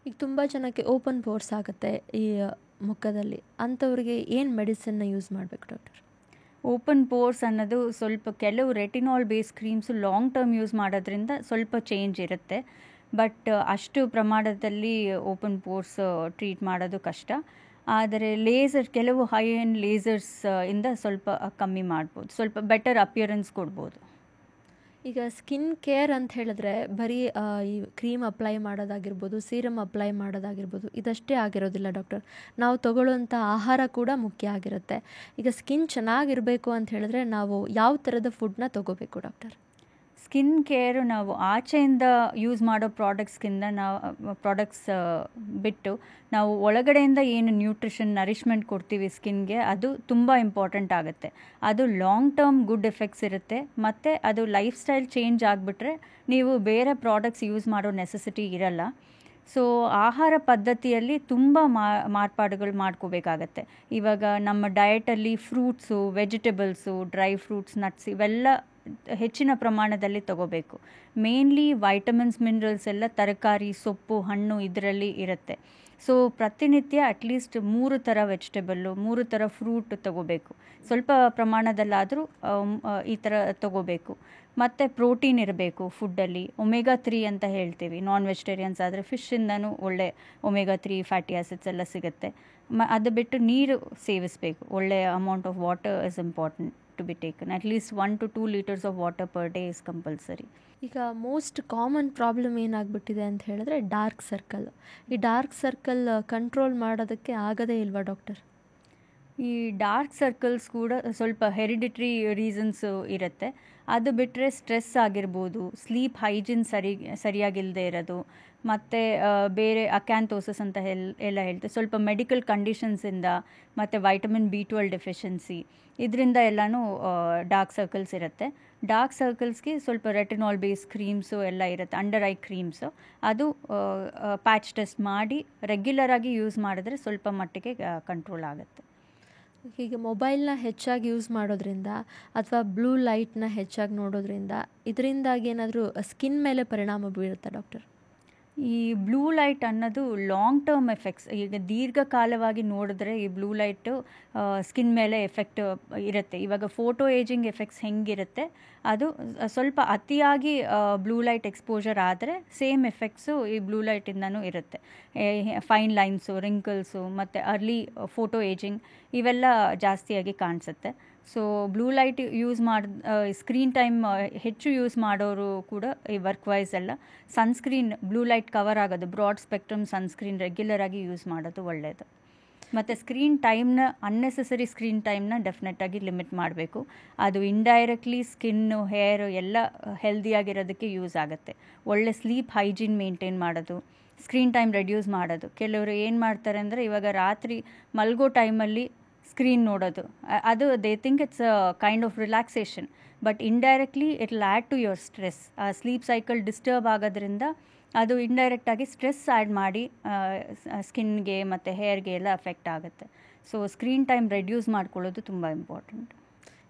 ಈಗ ತುಂಬ ಜನಕ್ಕೆ ಓಪನ್ ಪೋರ್ಸ್ ಆಗುತ್ತೆ ಈ ಮುಖದಲ್ಲಿ. ಅಂಥವ್ರಿಗೆ ಏನು ಮೆಡಿಸಿನ್ನ ಯೂಸ್ ಮಾಡಬೇಕು ಡಾಕ್ಟರ್? ಓಪನ್ ಪೋರ್ಸ್ ಅನ್ನೋದು ಸ್ವಲ್ಪ ಕೆಲವು retinol base creams long term use ಮಾಡೋದ್ರಿಂದ ಸ್ವಲ್ಪ ಚೇಂಜ್ ಇರುತ್ತೆ. ಬಟ್ ಅಷ್ಟು ಪ್ರಮಾಣದಲ್ಲಿ ಓಪನ್ ಪೋರ್ಸ್ ಟ್ರೀಟ್ ಮಾಡೋದು ಕಷ್ಟ. ಆದರೆ ಕೆಲವು ಹೈ ಎಂಡ್ ಲೇಸರ್ಸ್ ಇಂದ ಸ್ವಲ್ಪ ಕಮ್ಮಿ ಮಾಡ್ಬೋದು, ಸ್ವಲ್ಪ ಬೆಟರ್ ಅಪಿಯರೆನ್ಸ್ ಕೊಡ್ಬೋದು. ಈಗ ಸ್ಕಿನ್ ಕೇರ್ ಅಂತ ಹೇಳಿದ್ರೆ ಬರೀ ಈ ಕ್ರೀಮ್ ಅಪ್ಲೈ ಮಾಡೋದಾಗಿರ್ಬೋದು, ಸೀರಮ್ ಅಪ್ಲೈ ಮಾಡೋದಾಗಿರ್ಬೋದು, ಇದಷ್ಟೇ ಆಗಿರೋದಿಲ್ಲ ಡಾಕ್ಟರ್. ನಾವು ತಗೊಳ್ಳುವಂಥ ಆಹಾರ ಕೂಡ ಮುಖ್ಯ ಆಗಿರುತ್ತೆ. ಈಗ ಸ್ಕಿನ್ ಚೆನ್ನಾಗಿರಬೇಕು ಅಂತ ಹೇಳಿದ್ರೆ ನಾವು ಯಾವ ಥರದ ಫುಡ್ನ ತಗೋಬೇಕು ಡಾಕ್ಟರ್? ಸ್ಕಿನ್ ಕೇರು ನಾವು ಆಚೆಯಿಂದ ಯೂಸ್ ಮಾಡೋ ಪ್ರಾಡಕ್ಟ್ಸ್ ಬಿಟ್ಟು ನಾವು ಒಳಗಡೆಯಿಂದ ಏನು ನ್ಯೂಟ್ರಿಷನ್ ನರಿಷ್ಮೆಂಟ್ ಕೊಡ್ತೀವಿ ಸ್ಕಿನ್ಗೆ, ಅದು ತುಂಬ ಇಂಪಾರ್ಟೆಂಟ್ ಆಗುತ್ತೆ. ಅದು ಲಾಂಗ್ ಟರ್ಮ್ ಗುಡ್ ಎಫೆಕ್ಟ್ಸ್ ಇರುತ್ತೆ. ಮತ್ತು ಅದು ಲೈಫ್ ಸ್ಟೈಲ್ ಚೇಂಜ್ ಆಗಿಬಿಟ್ರೆ ನೀವು ಬೇರೆ ಪ್ರಾಡಕ್ಟ್ಸ್ ಯೂಸ್ ಮಾಡೋ ನೆಸೆಸಿಟಿ ಇರಲ್ಲ. ಸೊ ಆಹಾರ ಪದ್ಧತಿಯಲ್ಲಿ ತುಂಬ ಮಾರ್ಪಾಡುಗಳು ಮಾಡ್ಕೋಬೇಕಾಗತ್ತೆ. ಇವಾಗ ನಮ್ಮ ಡಯಟಲ್ಲಿ fruits, vegetables, dry fruits, nuts ಇವೆಲ್ಲ ಹೆಚ್ಚಿನ ಪ್ರಮಾಣದಲ್ಲಿ ತಗೋಬೇಕು. ಮೇನ್ಲಿ ವೈಟಮಿನ್ಸ್, ಮಿನರಲ್ಸ್ ಎಲ್ಲ ತರಕಾರಿ, ಸೊಪ್ಪು, ಹಣ್ಣು ಇದರಲ್ಲಿ ಇರುತ್ತೆ. ಸೊ ಪ್ರತಿನಿತ್ಯ ಅಟ್ಲೀಸ್ಟ್ 3 ಥರ ವೆಜಿಟೇಬಲ್ಲು, 3 ಥರ ಫ್ರೂಟ್ ತಗೋಬೇಕು. ಸ್ವಲ್ಪ ಪ್ರಮಾಣದಲ್ಲಾದರೂ ಈ ಥರ ತಗೋಬೇಕು. ಮತ್ತು ಪ್ರೋಟೀನ್ ಇರಬೇಕು ಫುಡ್ಡಲ್ಲಿ. ಒಮೆಗಾ 3 ಅಂತ ಹೇಳ್ತೀವಿ. ನಾನ್ ವೆಜಿಟೇರಿಯನ್ಸ್ ಆದರೆ ಫಿಶ್ಶಿಂದನೂ ಒಳ್ಳೆ ಒಮೆಗಾ 3 ಫ್ಯಾಟಿ ಆಸಿಡ್ಸ್ ಎಲ್ಲ ಸಿಗುತ್ತೆ. ಅದು ಬಿಟ್ಟು ನೀರು ಸೇವಿಸಬೇಕು. ಒಳ್ಳೆ amount of water is important to be taken. At least 1 to 2 liters of water per day is compulsory. ಈಗ ಮೋಸ್ಟ್ ಕಾಮನ್ ಪ್ರಾಬ್ಲಮ್ ಏನಾಗ್ಬಿಟ್ಟಿದೆ ಅಂತ ಹೇಳಿದ್ರೆ ಡಾರ್ಕ್ ಸರ್ಕಲ್. ಈ ಡಾರ್ಕ್ ಸರ್ಕಲ್ ಕಂಟ್ರೋಲ್ ಮಾಡೋದಕ್ಕೆ ಆಗದೇ ಇಲ್ವಾ ಡಾಕ್ಟರ್? ಈ ಡಾರ್ಕ್ ಸರ್ಕಲ್ಸ್ ಕೂಡ ಸ್ವಲ್ಪ ಹೆರಿಡಿಟ್ರಿ ರೀಸನ್ಸ್ ಇರುತ್ತೆ. ಅದು ಬಿಟ್ಟರೆ ಸ್ಟ್ರೆಸ್ ಆಗಿರ್ಬೋದು, ಸ್ಲೀಪ್ ಹೈಜಿನ್ ಸರಿಯಾಗಿಲ್ಲದೆ ಇರೋದು, ಮತ್ತು ಬೇರೆ ಅಕ್ಯಾಂಥೋಸಿಸ್ ಅಂತ ಎಲ್ಲ ಹೇಳ್ತಾರೆ, ಸ್ವಲ್ಪ ಮೆಡಿಕಲ್ ಕಂಡೀಷನ್ಸಿಂದ, ಮತ್ತು ವೈಟಮಿನ್ B12 ಡೆಫಿಷಿಯನ್ಸಿ, ಇದರಿಂದ ಎಲ್ಲನೂ ಡಾರ್ಕ್ ಸರ್ಕಲ್ಸ್ ಇರುತ್ತೆ. ಡಾರ್ಕ್ ಸರ್ಕಲ್ಸ್ಗೆ ಸ್ವಲ್ಪ ರೆಟಿನಾಲ್ ಬೇಸ್ ಕ್ರೀಮ್ಸು ಎಲ್ಲ ಇರುತ್ತೆ, ಅಂಡರ್ ಐ ಕ್ರೀಮ್ಸು. ಅದು ಪ್ಯಾಚ್ ಟೆಸ್ಟ್ ಮಾಡಿ ರೆಗ್ಯುಲರಾಗಿ ಯೂಸ್ ಮಾಡಿದ್ರೆ ಸ್ವಲ್ಪ ಮಟ್ಟಿಗೆ ಕಂಟ್ರೋಲ್ ಆಗುತ್ತೆ. ಈಗ ಮೊಬೈಲ್ನ ಹೆಚ್ಚಾಗಿ ಯೂಸ್ ಮಾಡೋದ್ರಿಂದ ಅಥವಾ ಬ್ಲೂ ಲೈಟ್ನ ಹೆಚ್ಚಾಗಿ ನೋಡೋದ್ರಿಂದ ಇದರಿಂದಾಗಿ ಏನಾದರೂ ಸ್ಕಿನ್ ಮೇಲೆ ಪರಿಣಾಮ ಬೀರುತ್ತಾ ಡಾಕ್ಟರ್? ಈ ಬ್ಲೂ ಲೈಟ್ ಅನ್ನೋದು ಲಾಂಗ್ ಟರ್ಮ್ ಎಫೆಕ್ಟ್ಸ್. ಈಗ ದೀರ್ಘಕಾಲವಾಗಿ ನೋಡಿದ್ರೆ ಈ ಬ್ಲೂ ಲೈಟು ಸ್ಕಿನ್ ಮೇಲೆ ಎಫೆಕ್ಟ್ ಇರುತ್ತೆ. ಇವಾಗ ಫೋಟೋ ಏಜಿಂಗ್ ಎಫೆಕ್ಟ್ಸ್ ಹೆಂಗಿರುತ್ತೆ, ಅದು ಸ್ವಲ್ಪ ಅತಿಯಾಗಿ ಬ್ಲೂ ಲೈಟ್ ಎಕ್ಸ್ಪೋಜರ್ ಆದರೆ ಸೇಮ್ ಎಫೆಕ್ಟ್ಸು ಈ ಬ್ಲೂ ಲೈಟಿಂದನೂ ಇರುತ್ತೆ. ಫೈನ್ ಲೈನ್ಸು, ರಿಂಕಲ್ಸು, ಮತ್ತು ಅರ್ಲಿ ಫೋಟೋ ಏಜಿಂಗ್ ಇವೆಲ್ಲ ಜಾಸ್ತಿಯಾಗಿ ಕಾಣಿಸುತ್ತೆ. So blue light screen time ಹೆಚ್ಚು ಯೂಸ್ ಮಾಡೋರು ಕೂಡ ಈ ವರ್ಕ್ ವೈಸ್ ಎಲ್ಲ ಸನ್ಸ್ಕ್ರೀನ್, ಬ್ಲೂ ಲೈಟ್ ಕವರ್ ಆಗೋದು, ಬ್ರಾಡ್ ಸ್ಪೆಕ್ಟ್ರಮ್ ಸನ್ಸ್ಕ್ರೀನ್ ರೆಗ್ಯುಲರ್ ಆಗಿ ಯೂಸ್ ಮಾಡೋದು ಒಳ್ಳೆಯದು. ಮತ್ತು ಅನ್ನೆಸೆಸರಿ ಸ್ಕ್ರೀನ್ ಟೈಮ್ನ ಡೆಫಿನೆಟಾಗಿ ಲಿಮಿಟ್ ಮಾಡಬೇಕು. ಅದು ಇಂಡೈರೆಕ್ಟ್ಲಿ ಸ್ಕಿನ್ನು, ಹೇರು ಎಲ್ಲ ಹೆಲ್ದಿಯಾಗಿರೋದಕ್ಕೆ ಯೂಸ್ ಆಗುತ್ತೆ. ಒಳ್ಳೆ ಸ್ಲೀಪ್ ಹೈಜೀನ್ ಮೇಂಟೈನ್ ಮಾಡೋದು, ಸ್ಕ್ರೀನ್ ಟೈಮ್ ರೆಡ್ಯೂಸ್ ಮಾಡೋದು. ಕೆಲವರು ಏನು ಮಾಡ್ತಾರೆ ಅಂದರೆ ಇವಾಗ ರಾತ್ರಿ ಮಲ್ಗೋ ಟೈಮಲ್ಲಿ ಸ್ಕ್ರೀನ್ ನೋಡೋದು, ಅದು they think it's a kind of relaxation, but indirectly it will add to your stress. ಆ ಸ್ಲೀಪ್ ಸೈಕಲ್ ಡಿಸ್ಟರ್ಬ್ ಆಗೋದ್ರಿಂದ ಅದು ಇಂಡೈರೆಕ್ಟಾಗಿ ಸ್ಟ್ರೆಸ್ ಆ್ಯಡ್ ಮಾಡಿ ಸ್ಕಿನ್ಗೆ ಮತ್ತು ಹೇರ್ಗೆ ಎಲ್ಲ ಅಫೆಕ್ಟ್ ಆಗುತ್ತೆ. ಸೊ ಸ್ಕ್ರೀನ್ ಟೈಮ್ ರೆಡ್ಯೂಸ್ ಮಾಡ್ಕೊಳ್ಳೋದು ತುಂಬ ಇಂಪಾರ್ಟೆಂಟ್.